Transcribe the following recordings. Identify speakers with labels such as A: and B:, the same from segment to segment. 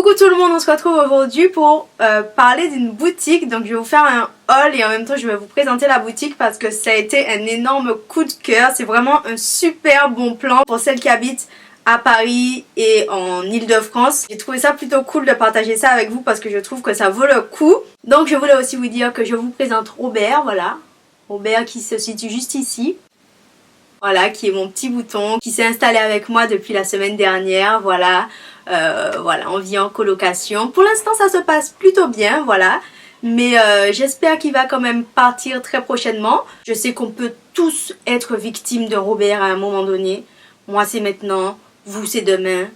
A: Coucou tout le monde, on se retrouve aujourd'hui pour parler d'une boutique. Donc je vais vous faire un haul et en même temps je vais vous présenter la boutique parce que ça a été un énorme coup de cœur. C'est vraiment un super bon plan pour celles qui habitent à Paris et en Île-de-France. J'ai trouvé ça plutôt cool de partager ça avec vous parce que je trouve que ça vaut le coup. Donc je voulais aussi vous dire que je vous présente Robert, voilà. Robert qui se situe juste ici. Voilà, qui est mon petit bouton, qui s'est installé avec moi depuis la semaine dernière, voilà. Voilà, on vit en colocation. Pour l'instant, ça se passe plutôt bien, voilà. Mais j'espère qu'il va quand même partir très prochainement. Je sais qu'on peut tous être victimes de Robert à un moment donné. Moi, c'est maintenant. Vous, c'est demain.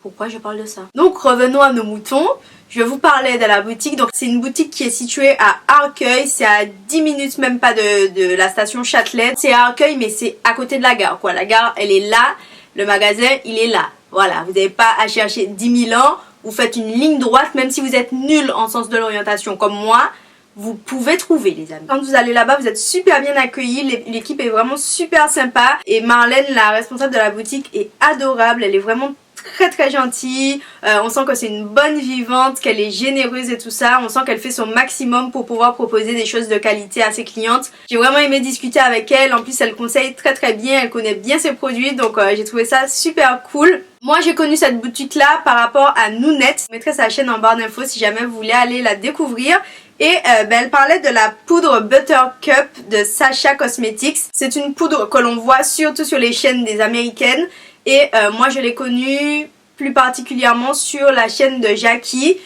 A: Pourquoi je parle de ça? Donc, revenons à nos moutons. Je vous parlais de la boutique. Donc, c'est une boutique qui est située à Arcueil. C'est à 10 minutes même pas de la station Châtelet. C'est à Arcueil, mais c'est à côté de la gare, quoi. La gare, elle est là. Le magasin, il est là. Voilà, vous n'avez pas à chercher 10 000 ans. Vous faites une ligne droite, même si vous êtes nul en sens de l'orientation comme moi. Vous pouvez trouver, les amis. Quand vous allez là-bas, vous êtes super bien accueillis. L'équipe est vraiment super sympa. Et Marlène, la responsable de la boutique, est adorable. Elle est vraiment très gentille. On sent que c'est une bonne vivante, qu'elle est généreuse et tout ça. On sent qu'elle fait son maximum pour pouvoir proposer des choses de qualité à ses clientes. J'ai vraiment aimé discuter avec elle. En plus, elle conseille très bien. Elle connaît bien ses produits. Donc, j'ai trouvé ça super cool. Moi, j'ai connu cette boutique-là par rapport à Nounette. Je mettrai sa chaîne en barre d'infos si jamais vous voulez aller la découvrir. Et elle parlait de la poudre Buttercup de Sacha Cosmetics. C'est une poudre que l'on voit surtout sur les chaînes des américaines. Et moi je l'ai connue plus particulièrement sur la chaîne de Jackie,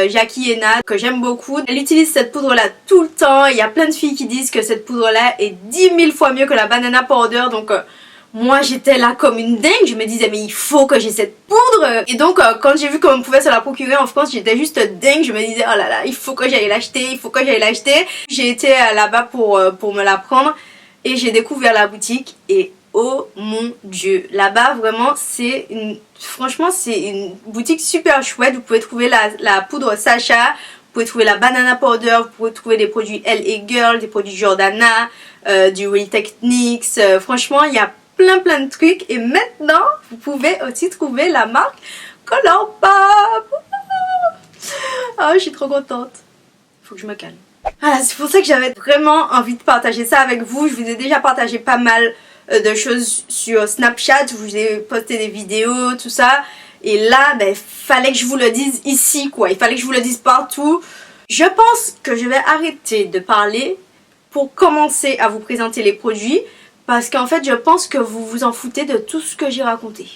A: Jackie Ena, que j'aime beaucoup. Elle utilise cette poudre là tout le temps. Il y a plein de filles qui disent que cette poudre là est 10 000 fois mieux que la banana powder. Donc moi j'étais là comme une dingue, je me disais mais il faut que j'ai cette poudre. Et donc quand j'ai vu qu'on pouvait se la procurer en France, j'étais juste dingue. Je me disais oh là là, il faut que j'aille l'acheter, il faut que j'aille l'acheter. J'ai été là-bas pour me la prendre et j'ai découvert la boutique et oh mon dieu, là-bas vraiment franchement c'est une boutique super chouette. Vous pouvez trouver la poudre Sacha, vous pouvez trouver la banana powder, vous pouvez trouver des produits Elle & Girl, des produits Jordana, du Real Techniques. Franchement il y a plein de trucs. Et maintenant vous pouvez aussi trouver la marque Colourpop. Ah, je suis trop contente. Faut que je me calme. Voilà, c'est pour ça que j'avais vraiment envie de partager ça avec vous. Je vous ai déjà partagé pas mal de choses sur Snapchat, je vous ai posté des vidéos, tout ça. Et là, ben, fallait que je vous le dise ici, quoi. Il fallait que je vous le dise partout. Je pense que je vais arrêter de parler pour commencer à vous présenter les produits. Parce qu'en fait, je pense que vous vous en foutez de tout ce que j'ai raconté.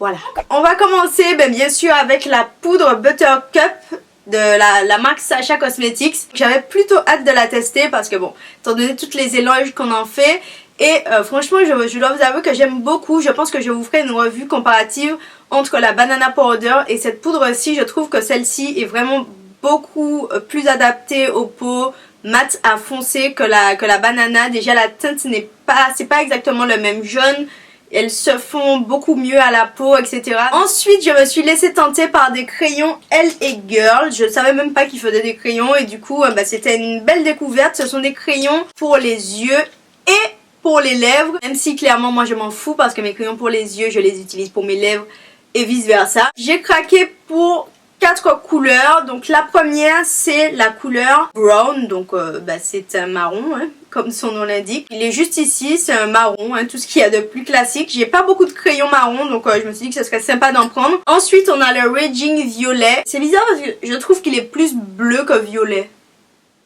A: Voilà. On va commencer, ben, bien sûr, avec la poudre Buttercup de la marque Sacha Cosmetics. J'avais plutôt hâte de la tester parce que bon, étant donné toutes les éloges qu'on en fait. Et franchement, je dois vous avouer que j'aime beaucoup. Je pense que je vous ferai une revue comparative entre la banana powder et cette poudre-ci. Je trouve que celle-ci est vraiment beaucoup plus adaptée aux peaux mat à foncé que la banana. Déjà, la teinte c'est pas exactement le même jaune. Elles se font beaucoup mieux à la peau, etc. Ensuite, je me suis laissée tenter par des crayons Elle & Girl. Je savais même pas qu'ils faisaient des crayons et du coup, bah, c'était une belle découverte. Ce sont des crayons pour les yeux et pour les lèvres, même si clairement moi je m'en fous parce que mes crayons pour les yeux je les utilise pour mes lèvres et vice versa. J'ai craqué pour 4 couleurs. Donc la première c'est la couleur brown, donc bah, c'est un marron hein, comme son nom l'indique. Il est juste ici, c'est un marron, hein, tout ce qu'il y a de plus classique. J'ai pas beaucoup de crayons marron donc je me suis dit que ce serait sympa d'en prendre. Ensuite on a le Raging Violet. C'est bizarre parce que je trouve qu'il est plus bleu que violet.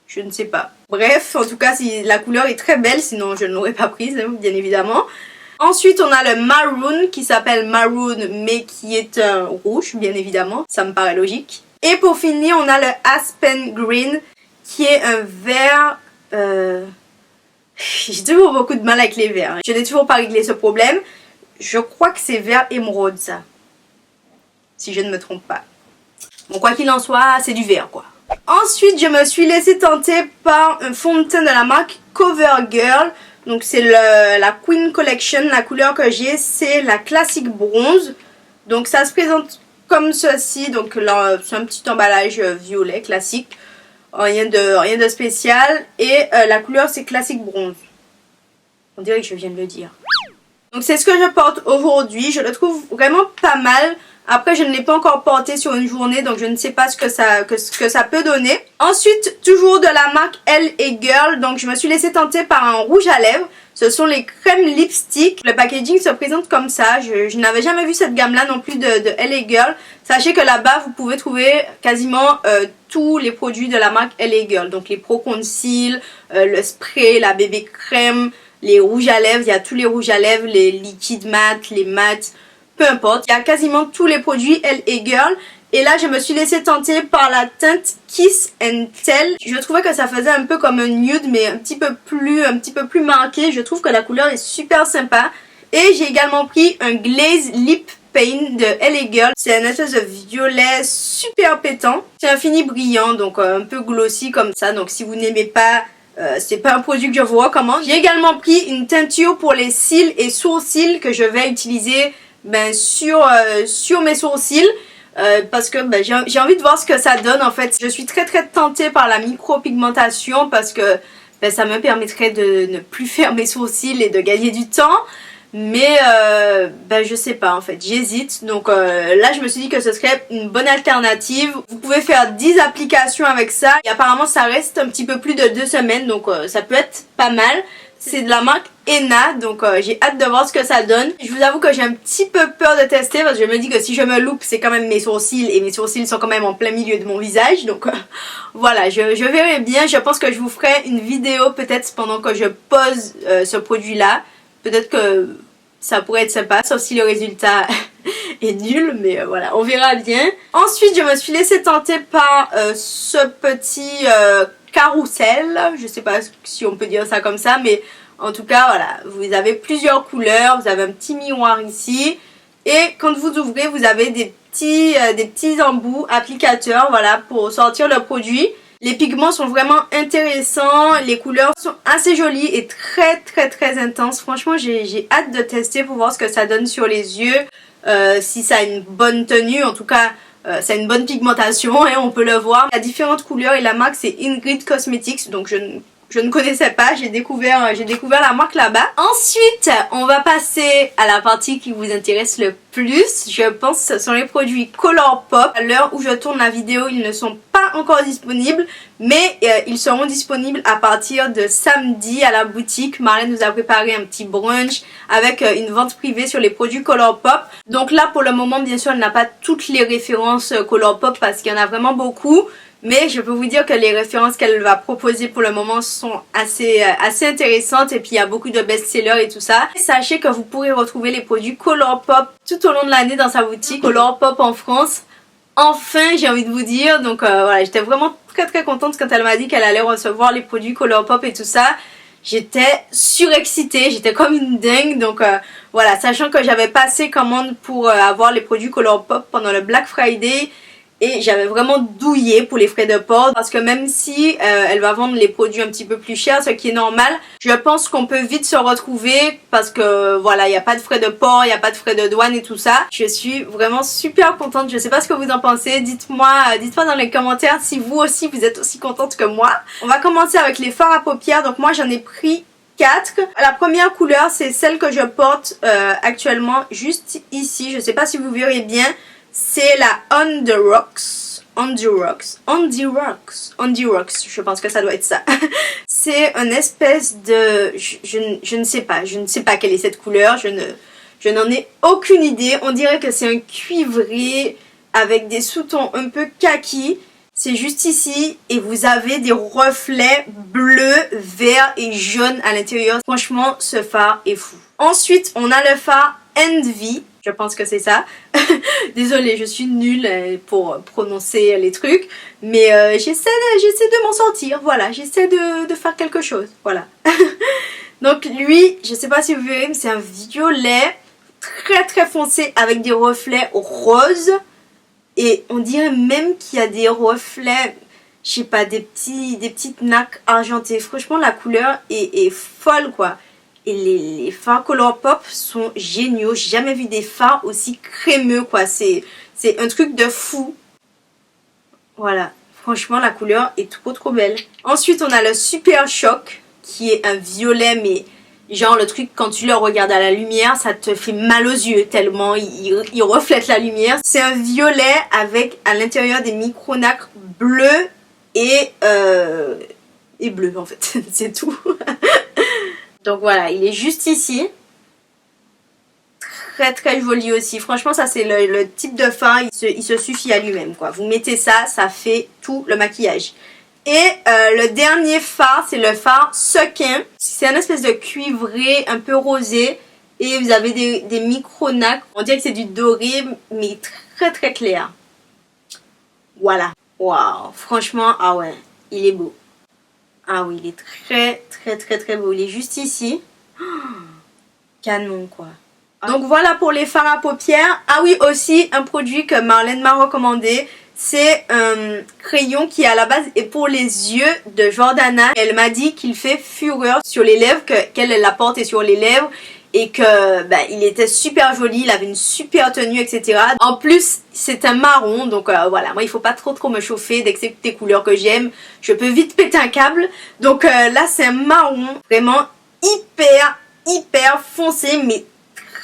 A: Je ne sais pas. Bref, en tout cas, la couleur est très belle, sinon je ne l'aurais pas prise, bien évidemment. Ensuite, on a le Maroon, qui s'appelle Maroon, mais qui est un rouge, bien évidemment. Ça me paraît logique. Et pour finir, on a le Aspen Green, qui est un vert... J'ai toujours beaucoup de mal avec les verts. Je n'ai toujours pas réglé ce problème. Je crois que c'est vert émeraude, ça. Si je ne me trompe pas. Bon, quoi qu'il en soit, c'est du vert, quoi. Ensuite, je me suis laissée tenter par un fond de teint de la marque CoverGirl. Donc c'est la Queen Collection. La couleur que j'ai, c'est la classique bronze. Donc ça se présente comme ceci. Donc là, c'est un petit emballage violet classique. Rien de spécial. Et la couleur, c'est classique bronze. On dirait que je viens de le dire. Donc c'est ce que je porte aujourd'hui. Je le trouve vraiment pas mal. Après, je ne l'ai pas encore porté sur une journée, donc je ne sais pas ce que ça peut donner. Ensuite, toujours de la marque Elle et Girl, donc je me suis laissée tenter par un rouge à lèvres. Ce sont les crèmes lipstick. Le packaging se présente comme ça. Je n'avais jamais vu cette gamme-là non plus de Elle et Girl. Sachez que là-bas, vous pouvez trouver quasiment tous les produits de la marque Elle et Girl. Donc les Pro Conceal, le spray, la bébé crème, les rouges à lèvres. Il y a tous les rouges à lèvres, les liquides mat, les mats. Peu importe, il y a quasiment tous les produits Elle et Girl. Et là, je me suis laissée tenter par la teinte Kiss and Tell. Je trouvais que ça faisait un peu comme un nude, mais un petit peu plus marqué. Je trouve que la couleur est super sympa. Et j'ai également pris un Glaze Lip Paint de Elle et Girl. C'est un espèce de violet super pétant. C'est un fini brillant, donc un peu glossy comme ça. Donc si vous n'aimez pas... c'est pas un produit que je vous recommande. J'ai également pris une teinture pour les cils et sourcils que je vais utiliser sur mes sourcils. Parce que j'ai envie de voir ce que ça donne en fait. Je suis très tentée par la micropigmentation parce que ça me permettrait de ne plus faire mes sourcils et de gagner du temps. Mais je sais pas en fait, j'hésite. Donc là je me suis dit que ce serait une bonne alternative. Vous pouvez faire 10 applications avec ça. Et apparemment ça reste un petit peu plus de 2 semaines. Donc ça peut être pas mal. C'est de la marque Henna, donc j'ai hâte de voir ce que ça donne. Je vous avoue que j'ai un petit peu peur de tester parce que je me dis que si je me loupe, c'est quand même mes sourcils et mes sourcils sont quand même en plein milieu de mon visage. Donc voilà, je verrai bien. Je pense que je vous ferai une vidéo peut-être pendant que je pose ce produit-là. Peut-être que ça pourrait être sympa, sauf si le résultat est nul, mais voilà, on verra bien. Ensuite, je me suis laissée tenter par ce petit... carrousel, je sais pas si on peut dire ça comme ça, mais en tout cas voilà, vous avez plusieurs couleurs, vous avez un petit miroir ici et quand vous ouvrez vous avez des petits embouts applicateurs, voilà, pour sortir le produit. Les pigments sont vraiment intéressants, les couleurs sont assez jolies et très intenses. Franchement j'ai hâte de tester pour voir ce que ça donne sur les yeux, si ça a une bonne tenue, en tout cas c'est une bonne pigmentation et on peut le voir. Il y a différentes couleurs et la marque c'est Ingrid Cosmetics, donc je ne connaissais pas, j'ai découvert la marque là-bas. Ensuite, on va passer à la partie qui vous intéresse le plus. Je pense que ce sont les produits Colourpop. À l'heure où je tourne la vidéo, ils ne sont pas encore disponibles, mais ils seront disponibles à partir de samedi à la boutique. Marlène nous a préparé un petit brunch avec une vente privée sur les produits Colourpop. Donc là, pour le moment, bien sûr, elle n'a pas toutes les références Colourpop parce qu'il y en a vraiment beaucoup. Mais je peux vous dire que les références qu'elle va proposer pour le moment sont assez intéressantes et puis il y a beaucoup de best-sellers et tout ça. Sachez que vous pourrez retrouver les produits Colourpop tout au long de l'année dans sa boutique Colourpop en France. Enfin, j'ai envie de vous dire, donc voilà, j'étais vraiment très contente quand elle m'a dit qu'elle allait recevoir les produits Colourpop et tout ça. J'étais surexcitée, j'étais comme une dingue, donc voilà, sachant que j'avais passé commande pour avoir les produits Colourpop pendant le Black Friday. Et j'avais vraiment douillé pour les frais de port parce que même si elle va vendre les produits un petit peu plus chers, ce qui est normal, je pense qu'on peut vite se retrouver parce que voilà, il n'y a pas de frais de port, il n'y a pas de frais de douane et tout ça. Je suis vraiment super contente, je sais pas ce que vous en pensez, dites-moi dans les commentaires si vous aussi vous êtes aussi contente que moi. On va commencer avec les fards à paupières, donc moi j'en ai pris 4. La première couleur c'est celle que je porte actuellement juste ici, je sais pas si vous verrez bien. C'est la On The Rocks, je pense que ça doit être ça. C'est une espèce de... Je ne sais pas quelle est cette couleur, je n'en ai aucune idée. On dirait que c'est un cuivré avec des sous-tons un peu kaki. C'est juste ici et vous avez des reflets bleus, verts et jaunes à l'intérieur. Franchement, ce phare est fou. Ensuite, on a le phare Envy. Je pense que c'est ça. Désolée, je suis nulle pour prononcer les trucs. Mais j'essaie de m'en sortir. Voilà, j'essaie de faire quelque chose. Voilà. Donc lui, je sais pas si vous verrez, mais c'est un violet très foncé avec des reflets roses. Et on dirait même qu'il y a des reflets, je sais pas, des petites nattes argentées. Franchement, la couleur est folle quoi. Et les fards Colourpop sont géniaux. J'ai jamais vu des fards aussi crémeux quoi. C'est un truc de fou. Voilà. Franchement la couleur est trop belle. Ensuite on a le Super Choc qui est un violet mais Genre le truc quand tu le regardes à la lumière, ça te fait mal aux yeux tellement il reflète la lumière. C'est un violet avec à l'intérieur des micronacres bleus et bleu en fait, c'est tout. Donc voilà, il est juste ici. Très très joli aussi. Franchement ça c'est le type de fard, il se suffit à lui-même quoi. Vous mettez ça, ça fait tout le maquillage. Et le dernier fard, c'est le fard sequin. C'est un espèce de cuivré un peu rosé. Et vous avez des micronacres. On dirait que c'est du doré, mais très très clair. Voilà. Waouh. Franchement, ah ouais, il est beau. Ah oui, il est très très très très beau. Il est juste ici. Oh, canon quoi. Donc voilà pour les fards à paupières. Ah oui, aussi un produit que Marlène m'a recommandé. C'est un crayon qui à la base est pour les yeux de Jordana. Elle m'a dit qu'il fait fureur sur les lèvres, qu'elle la porte sur les lèvres. Et que il était super joli, il avait une super tenue, etc. En plus, c'est un marron, donc voilà, moi il faut pas trop me chauffer. Dès que c'est des couleurs que j'aime, je peux vite péter un câble. Donc là c'est un marron, vraiment hyper foncé, mais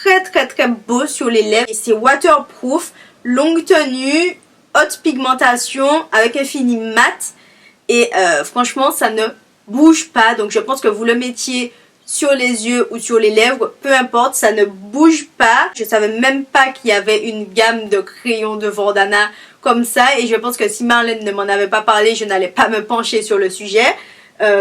A: très beau sur les lèvres. Et c'est waterproof, longue tenue, haute pigmentation, avec un fini mat. Et franchement ça ne bouge pas, donc je pense que vous le mettiez sur les yeux ou sur les lèvres, peu importe, ça ne bouge pas. Je savais même pas qu'il y avait une gamme de crayons de Jordana comme ça, et je pense que si Marlène ne m'en avait pas parlé, je n'allais pas me pencher sur le sujet.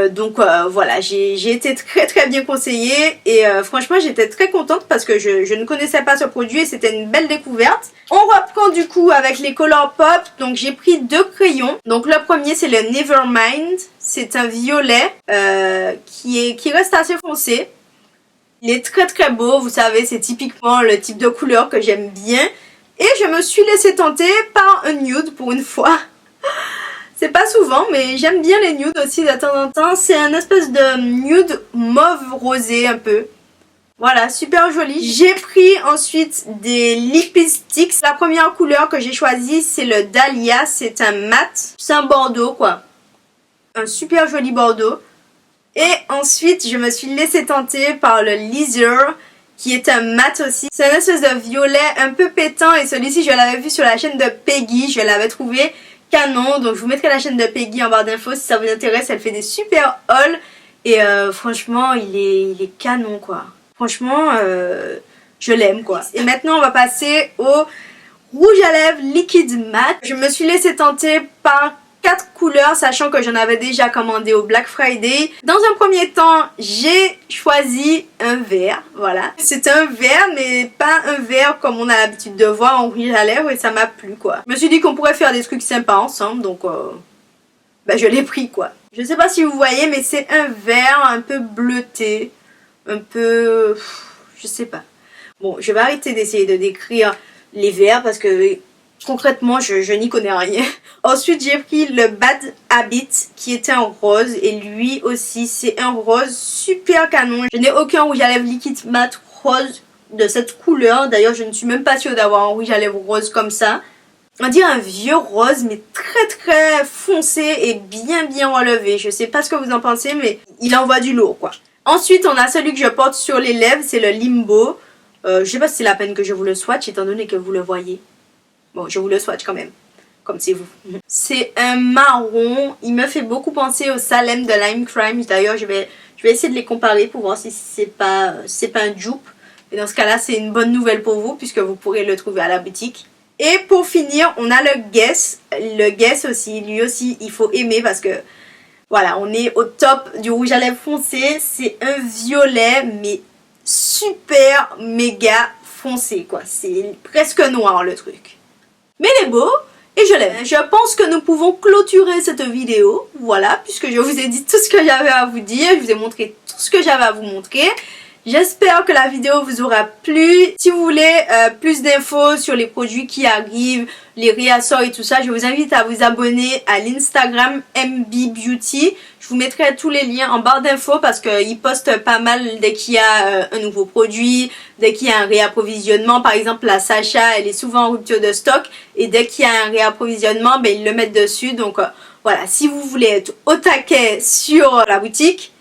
A: Donc voilà, j'ai été très bien conseillée et franchement j'étais très contente parce que je ne connaissais pas ce produit et c'était une belle découverte. On reprend du coup avec les Colourpop. Donc j'ai pris 2 crayons. Donc le premier c'est le Nevermind, c'est un violet qui reste assez foncé. Il est très beau, vous savez c'est typiquement le type de couleur que j'aime bien. Et je me suis laissée tenter par un nude pour une fois. C'est pas souvent, mais j'aime bien les nudes aussi de temps en temps. C'est un espèce de nude mauve rosé un peu. Voilà, super joli. J'ai pris ensuite des lipsticks. La première couleur que j'ai choisie, c'est le Dahlia. C'est un mat. C'est un bordeaux, quoi. Un super joli bordeaux. Et ensuite, je me suis laissée tenter par le Leather, qui est un mat aussi. C'est un espèce de violet un peu pétant. Et celui-ci, je l'avais vu sur la chaîne de Peggy. Je l'avais trouvé canon, donc je vous mettrai la chaîne de Peggy en barre d'infos si ça vous intéresse. Elle fait des super hauls et franchement il est canon quoi. Franchement je l'aime quoi. Et maintenant on va passer au rouge à lèvres liquide mat. Je me suis laissée tenter par 4 couleurs, sachant que j'en avais déjà commandé au Black Friday. Dans un premier temps, j'ai choisi un vert, voilà. C'est un vert, mais pas un vert comme on a l'habitude de voir en rouge à lèvres, et ça m'a plu, quoi. Je me suis dit qu'on pourrait faire des trucs sympas ensemble, donc je l'ai pris, quoi. Je sais pas si vous voyez, mais c'est un vert un peu bleuté, un peu... je sais pas. Bon, je vais arrêter d'essayer de décrire les verts, parce que... concrètement, je n'y connais rien. Ensuite, j'ai pris le Bad Habit qui était en rose. Et lui aussi, c'est un rose super canon. Je n'ai aucun rouge à lèvres liquide mat rose de cette couleur. D'ailleurs, je ne suis même pas sûre d'avoir un rouge à lèvres rose comme ça. On dirait un vieux rose, mais très foncé et bien relevé. Je sais pas ce que vous en pensez, mais il envoie du lourd, quoi. Ensuite, on a celui que je porte sur les lèvres. C'est le Limbo. Je sais pas si c'est la peine que je vous le swatch, étant donné que vous le voyez. Bon, je vous le swatch quand même, comme c'est vous. C'est un marron, il me fait beaucoup penser au Salem de Lime Crime. D'ailleurs, je vais essayer de les comparer pour voir si c'est pas un dupe. Et dans ce cas-là, c'est une bonne nouvelle pour vous, puisque vous pourrez le trouver à la boutique. Et pour finir, on a le Guess. Le Guess aussi, lui aussi, il faut aimer parce que... voilà, on est au top du rouge à lèvres foncé. C'est un violet, mais super méga foncé, quoi. C'est presque noir, le truc. Mais il est beau et je l'aime. Je pense que nous pouvons clôturer cette vidéo. Voilà, puisque je vous ai dit tout ce que j'avais à vous dire. Je vous ai montré tout ce que j'avais à vous montrer. J'espère que la vidéo vous aura plu. Si vous voulez plus d'infos sur les produits qui arrivent, les réassorts et tout ça, je vous invite à vous abonner à l'Instagram MB Beauty. Je vous mettrai tous les liens en barre d'infos parce qu'ils postent pas mal dès qu'il y a un nouveau produit, dès qu'il y a un réapprovisionnement. Par exemple, la Sacha, elle est souvent en rupture de stock et dès qu'il y a un réapprovisionnement, ils le mettent dessus. Donc voilà, si vous voulez être au taquet sur la boutique,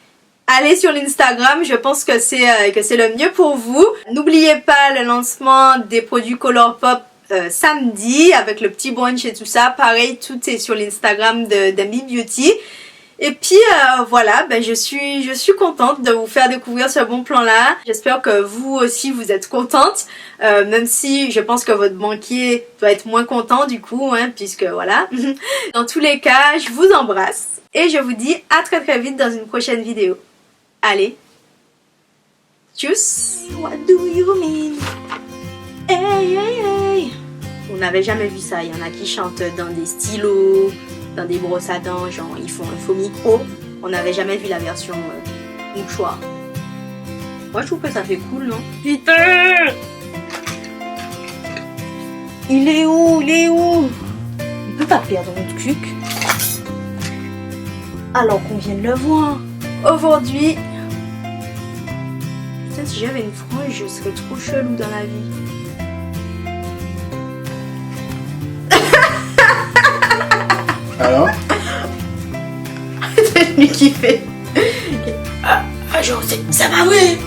A: allez sur l'Instagram, je pense que c'est le mieux pour vous. N'oubliez pas le lancement des produits Colourpop samedi avec le petit brunch et tout ça. Pareil, tout est sur l'Instagram d'Ami Beauty. Et puis voilà, je suis contente de vous faire découvrir ce bon plan là. J'espère que vous aussi vous êtes contente, même si je pense que votre banquier doit être moins content du coup, hein, puisque voilà. Dans tous les cas, je vous embrasse et je vous dis à très très vite dans une prochaine vidéo. Allez, tchuss. What do you mean? Hey, hey, hey. On n'avait jamais vu ça, il y en a qui chantent dans des stylos, dans des brosses à dents, genre ils font un faux micro. On n'avait jamais vu la version mouchoir. Moi je trouve que ça fait cool, non? Putain! Il est où? Il est où? On peut pas perdre notre cuc. Alors qu'on vient de le voir. Aujourd'hui... Putain, si j'avais une frange, je serais trop chelou dans la vie.
B: Alors?
A: C'est lui qui fait. Genre, ça va, oui!